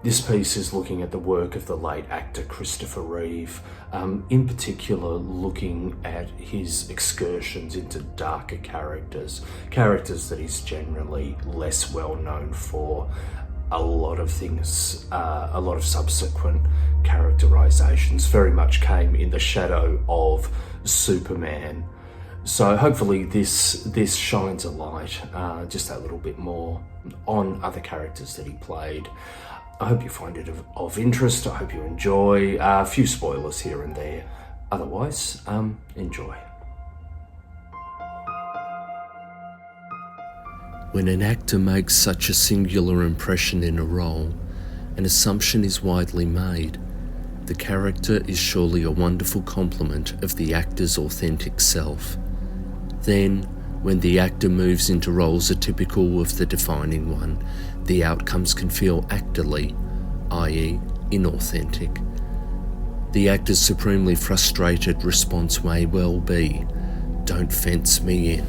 This piece is looking at the work of the late actor Christopher Reeve, in particular looking at his excursions into darker characters that he's generally less well known for. A lot of things, a lot of subsequent characterizations very much came in the shadow of Superman. So hopefully this shines a light just a little bit more on other characters that he played. I hope you find it of interest. I hope you enjoy. A few spoilers here and there. Otherwise, enjoy. When an actor makes such a singular impression in a role, an assumption is widely made. The character is surely a wonderful complement of the actor's authentic self. Then, when the actor moves into roles atypical of the defining one, the outcomes can feel actorly, i.e. inauthentic. The actor's supremely frustrated response may well be, "Don't fence me in."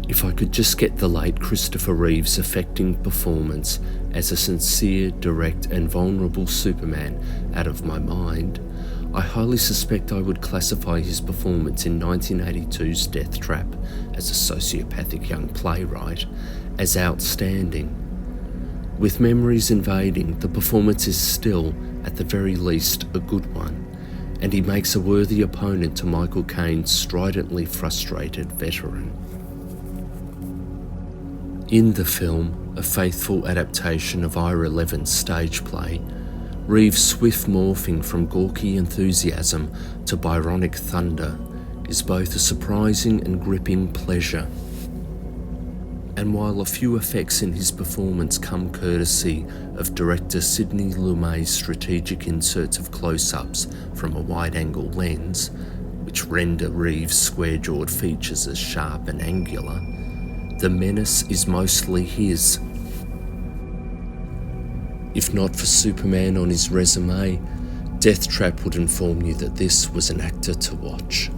If I could just get the late Christopher Reeve's affecting performance as a sincere, direct and vulnerable Superman out of my mind, I highly suspect I would classify his performance in 1982's Death Trap as a sociopathic young playwright as outstanding. With memories invading, the performance is still, at the very least, a good one, and he makes a worthy opponent to Michael Caine's stridently frustrated veteran. In the film, a faithful adaptation of Ira Levin's stage play, Reeve's swift morphing from gawky enthusiasm to Byronic thunder is both a surprising and gripping pleasure. And while a few effects in his performance come courtesy of director Sidney Lumet's strategic inserts of close-ups from a wide-angle lens, which render Reeve's square-jawed features as sharp and angular, the menace is mostly his. If not for Superman on his resume, Death Trap would inform you that this was an actor to watch.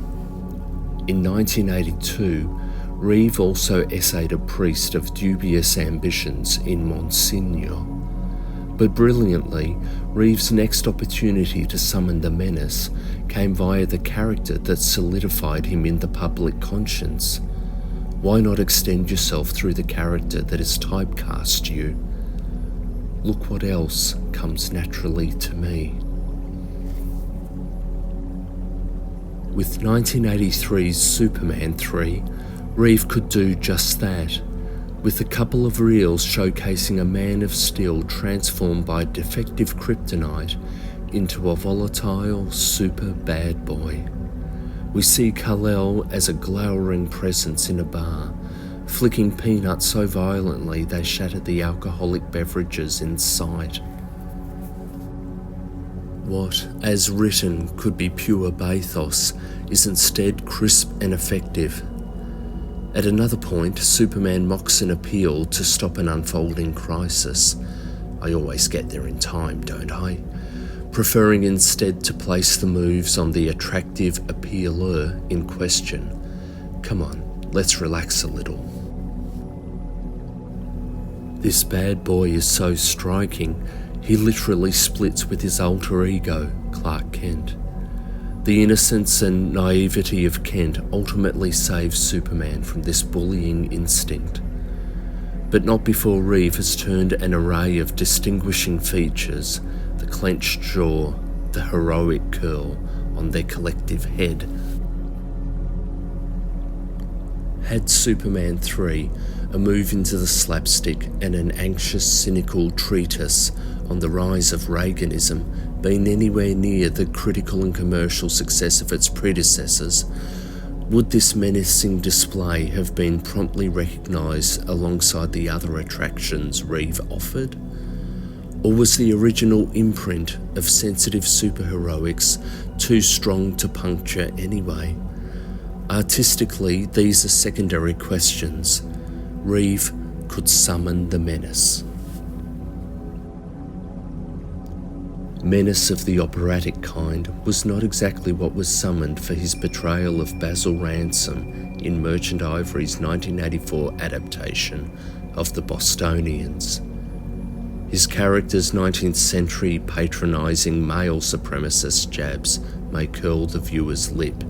In 1982, Reeve also essayed a priest of dubious ambitions in Monsignor. But brilliantly, Reeve's next opportunity to summon the menace came via the character that solidified him in the public conscience. Why not extend yourself through the character that has typecast you? Look what else comes naturally to me. With 1983's Superman 3, Reeve could do just that, with a couple of reels showcasing a Man of Steel transformed by defective kryptonite into a volatile, super bad boy. We see Kal-El as a glowering presence in a bar, flicking peanuts so violently they shattered the alcoholic beverages in sight. What, as written, could be pure bathos is instead crisp and effective. At another point, Superman mocks an appeal to stop an unfolding crisis. I always get there in time, don't I? Preferring instead to place the moves on the attractive appealer in question. Come on, let's relax a little. This bad boy is so striking, he literally splits with his alter ego, Clark Kent. The innocence and naivety of Kent ultimately saves Superman from this bullying instinct. But not before Reeve has turned an array of distinguishing features, the clenched jaw, the heroic curl, on their collective head. Had Superman 3 a move into the slapstick and an anxious, cynical treatise on the rise of Reaganism been anywhere near the critical and commercial success of its predecessors, would this menacing display have been promptly recognised alongside the other attractions Reeve offered? Or was the original imprint of sensitive superheroics too strong to puncture anyway? Artistically, these are secondary questions. Reeve could summon the menace. Menace of the operatic kind was not exactly what was summoned for his betrayal of Basil Ransom in Merchant Ivory's 1984 adaptation of The Bostonians. His character's 19th century patronising male supremacist jabs may curl the viewer's lip.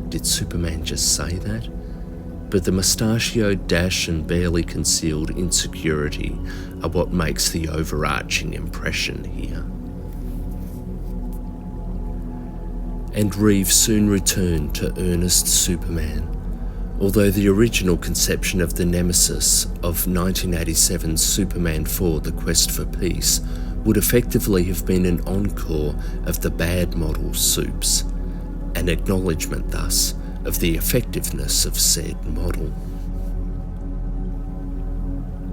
Did Superman just say that? But the mustachioed dash and barely concealed insecurity are what makes the overarching impression here. And Reeve soon returned to earnest Superman, although the original conception of the nemesis of 1987's Superman 4: The Quest for Peace would effectively have been an encore of the bad model Supes, an acknowledgement thus of the effectiveness of said model.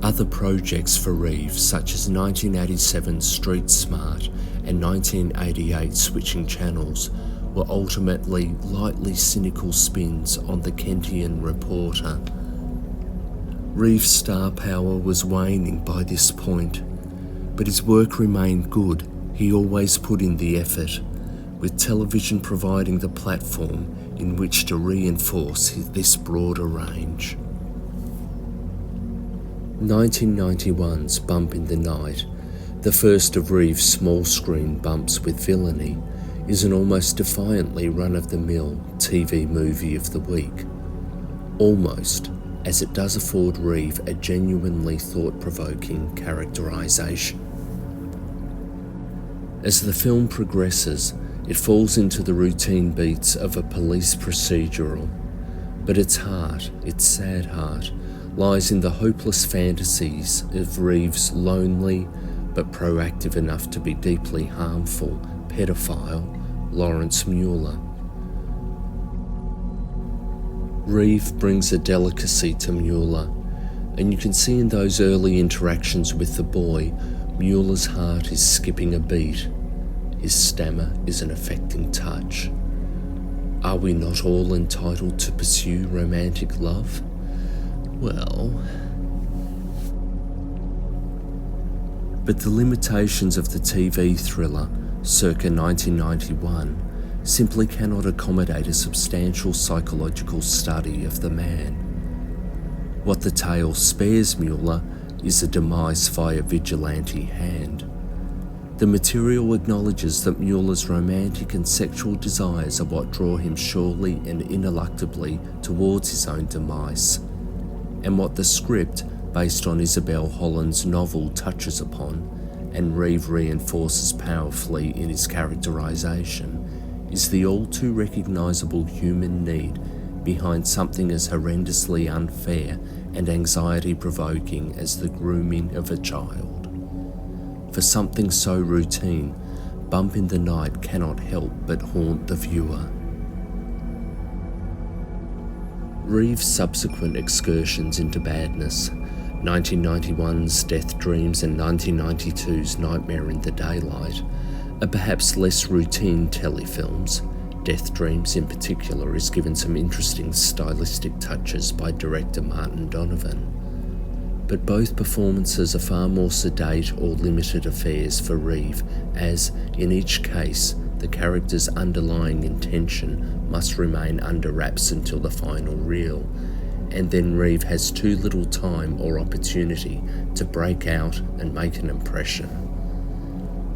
Other projects for Reeve, such as 1987's Street Smart and 1988 Switching Channels, were ultimately lightly cynical spins on the Kentian reporter. Reeve's star power was waning by this point, but his work remained good. He always put in the effort, with television providing the platform in which to reinforce this broader range. 1991's Bump in the Night, the first of Reeve's small-screen bumps with villainy, is an almost defiantly run-of-the-mill TV movie of the week. Almost, as it does afford Reeve a genuinely thought-provoking characterisation. As the film progresses, it falls into the routine beats of a police procedural, but its heart, its sad heart, lies in the hopeless fantasies of Reeve's lonely, but proactive enough to be deeply harmful, pedophile, Lawrence Mueller. Reeve brings a delicacy to Mueller, and you can see in those early interactions with the boy, Mueller's heart is skipping a beat. His stammer is an affecting touch. Are we not all entitled to pursue romantic love? Well... But the limitations of the TV thriller, circa 1991, simply cannot accommodate a substantial psychological study of the man. What the tale spares Mueller is a demise via vigilante hand. The material acknowledges that Mueller's romantic and sexual desires are what draw him surely and ineluctably towards his own demise, and what the script, based on Isabel Holland's novel, touches upon, and Reeve reinforces powerfully in his characterisation, is the all-too recognisable human need behind something as horrendously unfair and anxiety-provoking as the grooming of a child. For something so routine, Bump in the Night cannot help but haunt the viewer. Reeve's subsequent excursions into badness, 1991's Death Dreams and 1992's Nightmare in the Daylight, are perhaps less routine telefilms. Death Dreams in particular is given some interesting stylistic touches by director Martin Donovan. But both performances are far more sedate or limited affairs for Reeve, as, in each case, the character's underlying intention must remain under wraps until the final reel, and then Reeve has too little time or opportunity to break out and make an impression.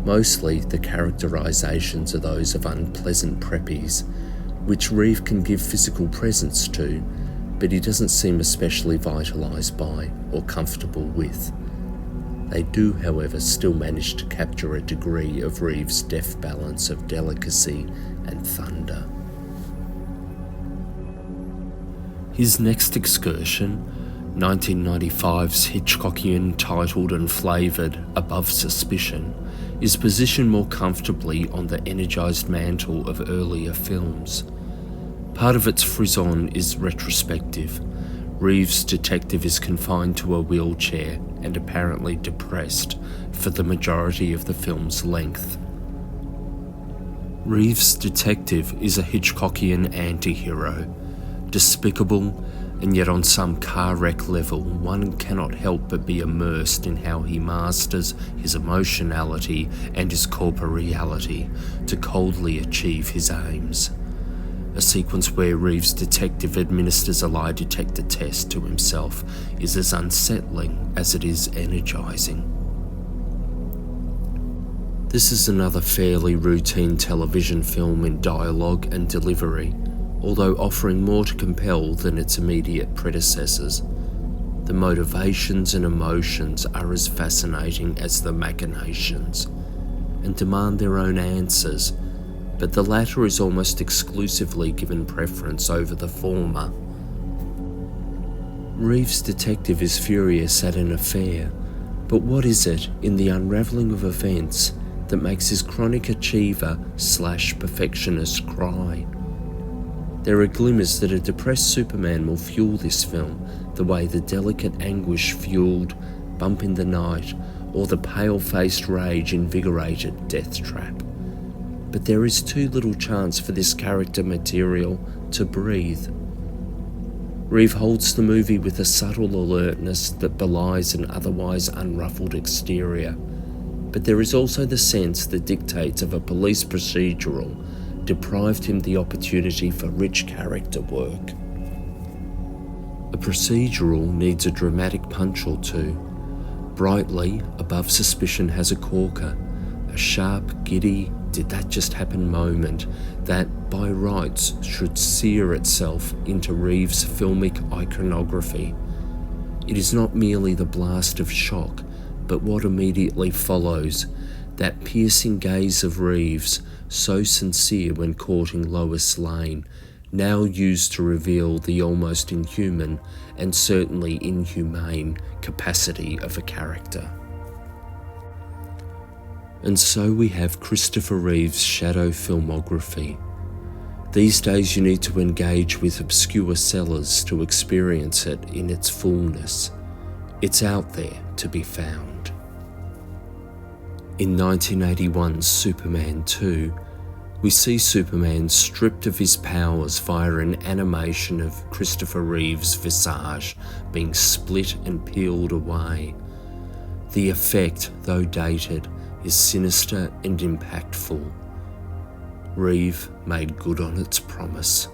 Mostly, the characterisations are those of unpleasant preppies, which Reeve can give physical presence to, but he doesn't seem especially vitalised by or comfortable with. They do, however, still manage to capture a degree of Reeve's deft balance of delicacy and thunder. His next excursion, 1995's Hitchcockian titled and flavoured Above Suspicion, is positioned more comfortably on the energised mantle of earlier films. Part of its frisson is retrospective. Reeve's detective is confined to a wheelchair and apparently depressed for the majority of the film's length. Reeve's detective is a Hitchcockian anti-hero, despicable, and yet on some car wreck level one cannot help but be immersed in how he masters his emotionality and his corporeality to coldly achieve his aims. A sequence where Reeve's detective administers a lie detector test to himself is as unsettling as it is energising. This is another fairly routine television film in dialogue and delivery, although offering more to compel than its immediate predecessors. The motivations and emotions are as fascinating as the machinations, and demand their own answers, but the latter is almost exclusively given preference over the former. Reeve's detective is furious at an affair, but what is it in the unravelling of events that makes his chronic achiever/perfectionist cry? There are glimmers that a depressed Superman will fuel this film the way the delicate anguish fueled Bump in the Night or the pale-faced rage invigorated Death Trap. But there is too little chance for this character material to breathe. Reeve holds the movie with a subtle alertness that belies an otherwise unruffled exterior, but there is also the sense the dictates of a police procedural deprived him the opportunity for rich character work. A procedural needs a dramatic punch or two. Brightly, Above Suspicion has a corker, a sharp, giddy, did that just happen moment that, by rights, should sear itself into Reeve's filmic iconography. It is not merely the blast of shock, but what immediately follows, that piercing gaze of Reeve's, so sincere when courting Lois Lane, now used to reveal the almost inhuman and certainly inhumane capacity of a character. And so we have Christopher Reeve's shadow filmography. These days you need to engage with obscure sellers to experience it in its fullness. It's out there to be found. In 1981's Superman 2, we see Superman stripped of his powers via an animation of Christopher Reeve's visage being split and peeled away. The effect, though dated, is sinister and impactful. Reeve made good on its promise.